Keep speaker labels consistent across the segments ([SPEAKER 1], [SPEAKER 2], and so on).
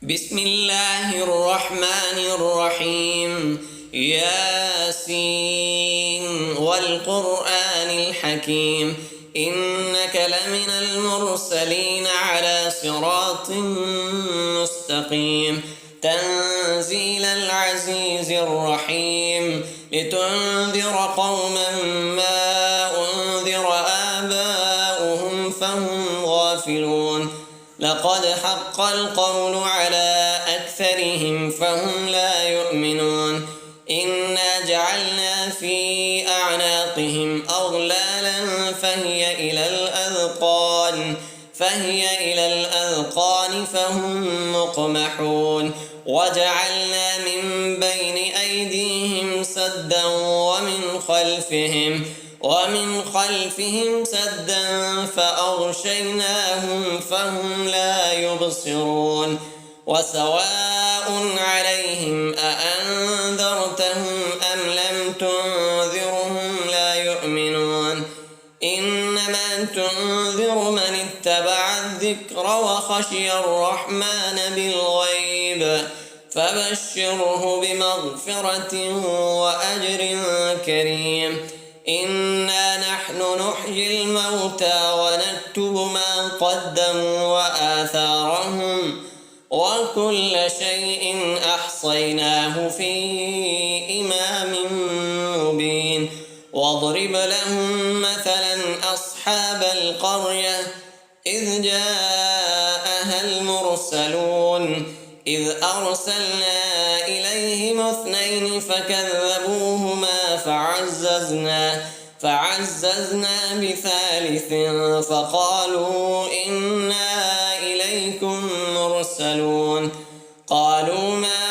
[SPEAKER 1] بسم الله الرحمن الرحيم. ياسين والقرآن الحكيم إنك لمن المرسلين على صراط مستقيم تنزيل العزيز الرحيم لتنذر قوما ما أنذر آباؤهم فهم غافلون لقد حق القول على أكثرهم فهم لا يؤمنون إنا جعلنا في أعناقهم أغلالا فهي إلى الأذقان فهم مقمحون وجعلنا من بين أيديهم سدا ومن خلفهم سدا فأغشيناهم فهم لا يبصرون وسواء عليهم أأنذرتهم أم لم تنذرهم لا يؤمنون إنما تنذر من اتبع الذكر وخشي الرحمن بالغيب فبشره بمغفرة وأجر كريم إنا نحن نحيي الموتى ونكتب ما قدموا وآثارهم وكل شيء أحصيناه في إمام مبين واضرب لهم مثلا أصحاب القرية إذ جاءها المرسلون إذ أرسلنا إليهم 2 فكذبوهما فعززنا بثالث فقالوا إنا إليكم مرسلون قالوا ما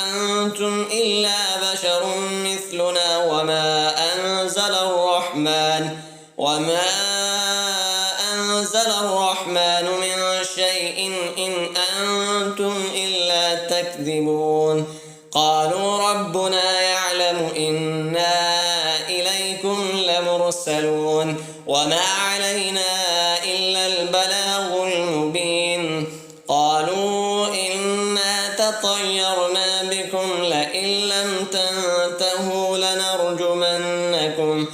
[SPEAKER 1] أنتم إلا بشر مثلنا وما أنزل الرحمن من شيء إن أنتم إلا تكذبون قالوا ربنا يعلم إنا إليكم لمرسلون وما علينا إلا البلاغ المبين قالوا إنا تطيرنا بكم لئن لم تنتهوا لنرجمنكم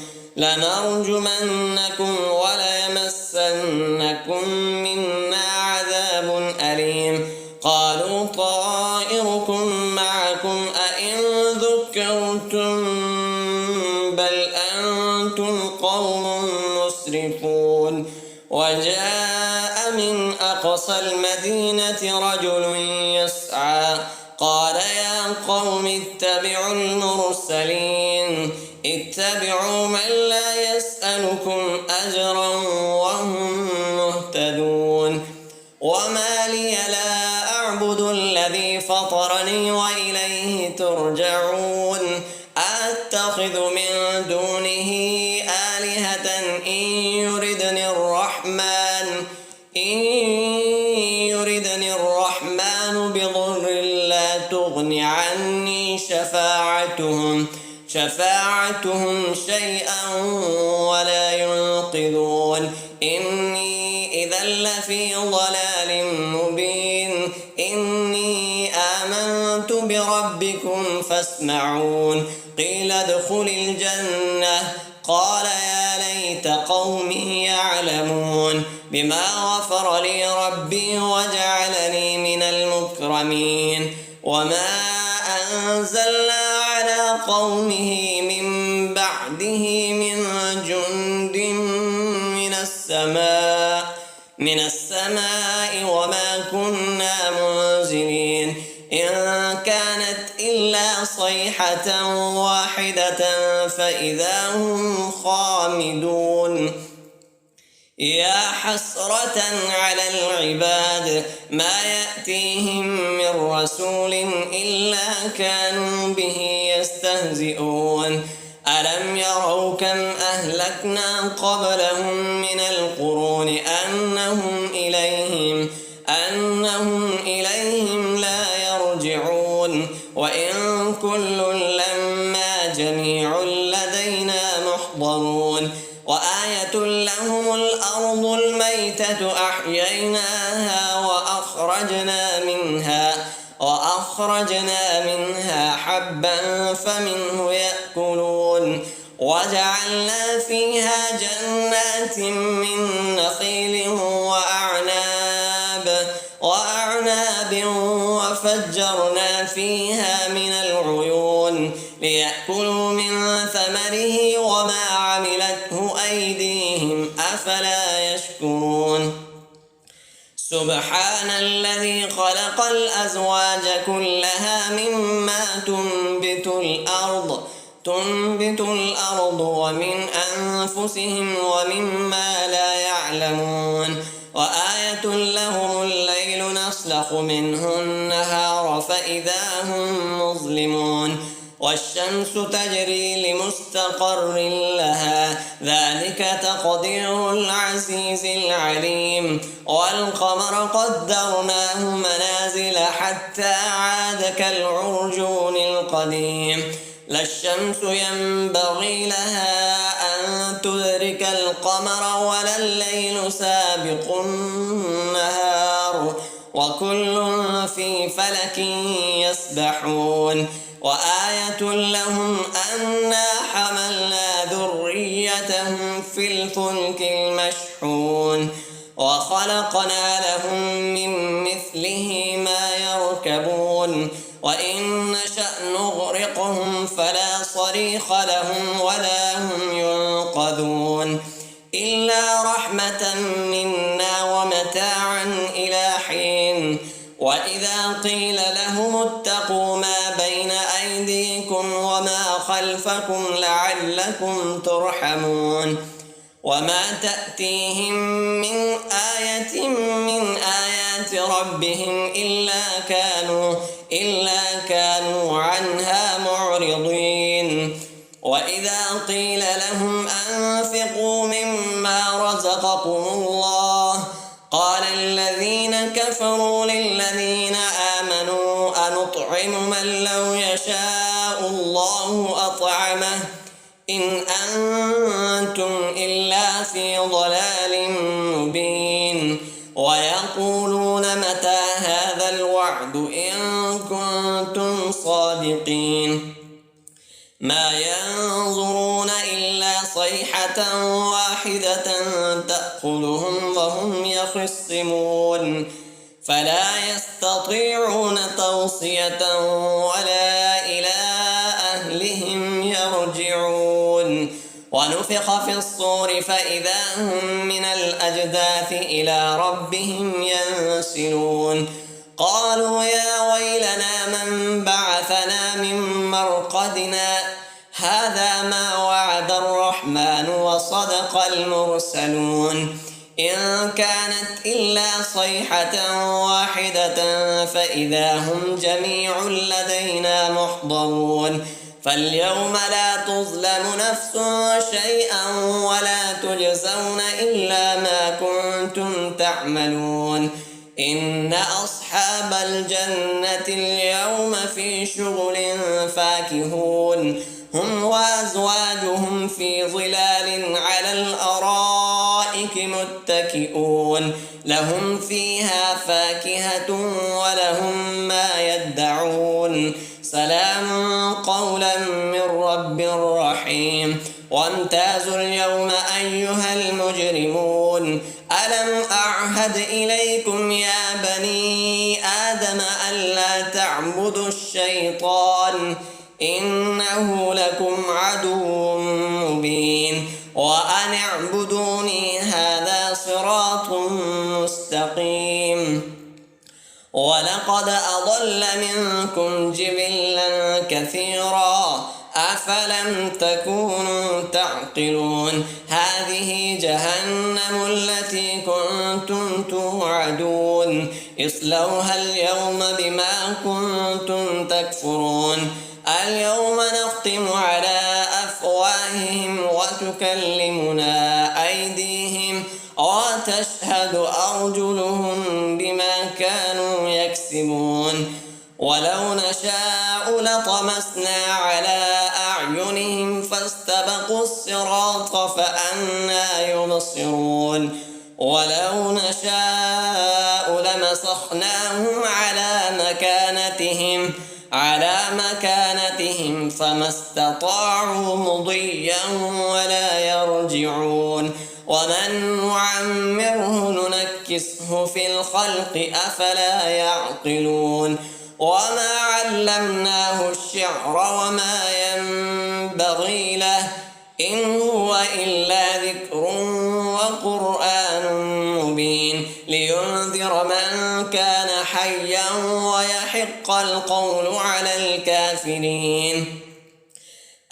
[SPEAKER 1] وليمسنكم منا عذاب أليم قالوا طائركم معكم أئن ذكرتم بل أنتم قوم مسرفون وجاء من أقصى المدينة رجل يسعى قال يا قوم اتبعوا المرسلين اتبعوا من لا يسألكم أجرا وهم مهتدون وما لي لا أعبد الذي فطرني وإليه ترجعون أتخذ من دونه آلهة إن يردني الرحمن بضر لا تغن عني شفاعتهم شيئا ولا ينقذون إني إذا لفي ضلال مبين إني آمنت بربكم فاسمعون قيل ادخل الجنة قال يا ليت قومي يعلمون بما غفر لي ربي وجعلني من المكرمين وما أنزلنا على قومه من بعده من جند من السماء وما كنا منزلين إن كانت إلا صيحة واحدة فإذا هم خامدون يا حسرة على العباد ما يأتيهم من رسول إلا كانوا به يستهزئون ألم يروا كم أهلكنا قبلهم من القرون أنهم إليهم لا يرجعون وإن كل لما جميع لدينا محضرون وآية لهم الأرض الميتة أحييناها وأخرجنا منها حبا فمنه يأكلون وجعلنا فيها جنات من نخيل وأعناب وفجرنا فيها من العيون ليأكلوا من ثمره وما عملته أيديهم أفلا يشكرون سبحان الذي خلق الأزواج كلها مما تنبت الأرض ومن أنفسهم ومما لا يعلمون وآية لهم الليل نسلخ منه النهار فإذا هم مظلمون والشمس تجري لمستقر لها ذلك تقدير العزيز العليم والقمر قدرناه منازل حتى عاد كالعرجون القديم لا الشمس ينبغي لها أن تدرك القمر ولا الليل سابق النهار وكل في فلك يسبحون وآية لهم أنا حملنا ذريتهم في الفلك المشحون وخلقنا لهم من مثله ما يركبون وإن نشأ نغرقهم فلا صريخ لهم ولا هم ينقذون إلا رحمة منا ومتاعا إلى حين وإذا قيل لهم اتقوا ما بين أيديكم وما خلفكم لعلكم ترحمون وما تأتيهم من آية من آيات ربهم إلا كانوا عنها معرضين وإذا قيل لهم أنفقوا مما رزقكم الله قال الذين كفروا للذين آمنوا أنطعم من لو يشاء الله أطعمه إن أنتم إلا في ضلال مبين ويقولون متى هذا الوعد إن كنتم صادقين ما ينظرون إلا صيحة واحدة تأخذهم وهم يخصمون فلا يستطيعون توصية ولا إلى أهلهم يرجعون ونفخ في الصور فإذا هم من الأجداث إلى ربهم ينسلون قالوا يا ويلنا من بعثنا من مرقدنا هذا ما وعد الرحمن وصدق المرسلون إن كانت إلا صيحة واحدة فإذا هم جميع لدينا محضرون فاليوم لا تظلم نفس شيئا ولا تجزون إلا ما كنتم تعملون إن أصحاب الجنة اليوم في شغل فاكهون هم وأزواجهم في ظلال على الأرائك متكئون لهم فيها فاكهة ولهم ما يدعون سلام قولا من رب رحيم وامتازوا اليوم أيها المجرمون ألم أعهد إليكم يا بني آدم ألا تعبدوا الشيطان إنه لكم عدو مبين وأن اعبدوني هذا صراط مستقيم ولقد أضل منكم جبلا كثيرا أفلم تكونوا تعقلون هذه جهنم التي كنتم توعدون اصلوها اليوم بما كنتم تكفرون اليوم نختم على أفواههم وتكلمنا أيديهم وتشهد أرجلهم بما كانوا يكسبون ولو نشاء لطمسنا على أعينهم فاستبقوا الصراط فأنى يبصرون ولو نشاء لمسخنا ألقناهم على مكانتهم فما استطاعوا مضيا ولا يرجعون ومن نعمره ننكسه في الخلق أفلا يعقلون وما علمناه الشعر وما ينبغي له إن هو إلا ذكر وقرآن مبين لينذر من كان حيا ويحق القول على الكافرين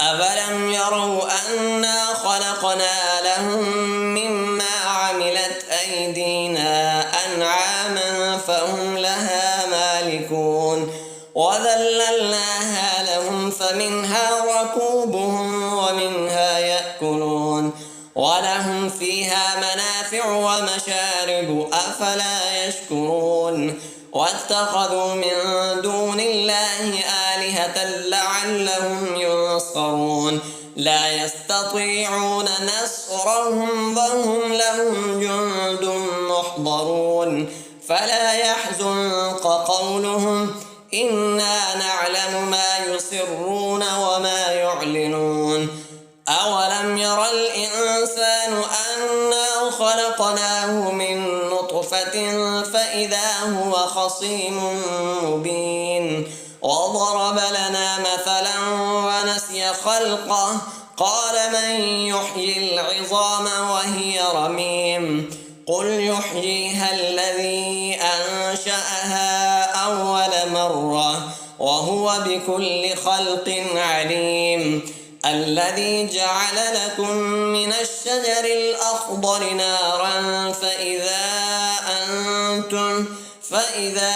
[SPEAKER 1] أفلم يروا أنا خلقنا لهم مما عملت أيدينا أنعاما فهم لها مالكون وذللناها لهم فمنها ركوبهم ومنها يأكلون ولهم فيها منافع ومشارب أفلا يشكرون واتخذوا من دون الله آلهة لعلهم ينصرون لا يستطيعون نصرهم وهم لهم جند محضرون فلا يحزنك قولهم إنا نعلم ما يسرون وما يعلنون أولم ير الإنسان أنا خلقناه من نطفة فإذا هو خصيم مبين وضرب لنا مثلا ونسي خلقه قال من يحيي العظام وهي رميم قل يحييها الذي أنشأها أول مرة وهو بكل خلق عليم الذي جعل لكم من الشجر الأخضر نارا فإذا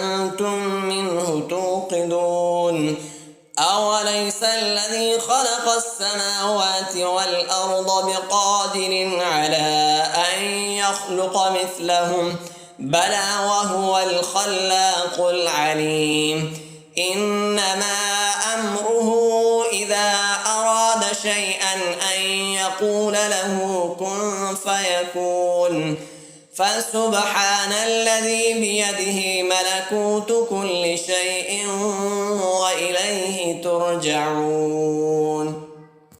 [SPEAKER 1] أنتم منه توقدون أوليس الذي خلق السماوات والأرض بقادر على أن يخلق مثلهم بلى وهو الخلاق العليم إنما أمره إذا أراد شيئا أن يقول له كن فيكون فسبحان الذي بيده ملكوت كل شيء وإليه ترجعون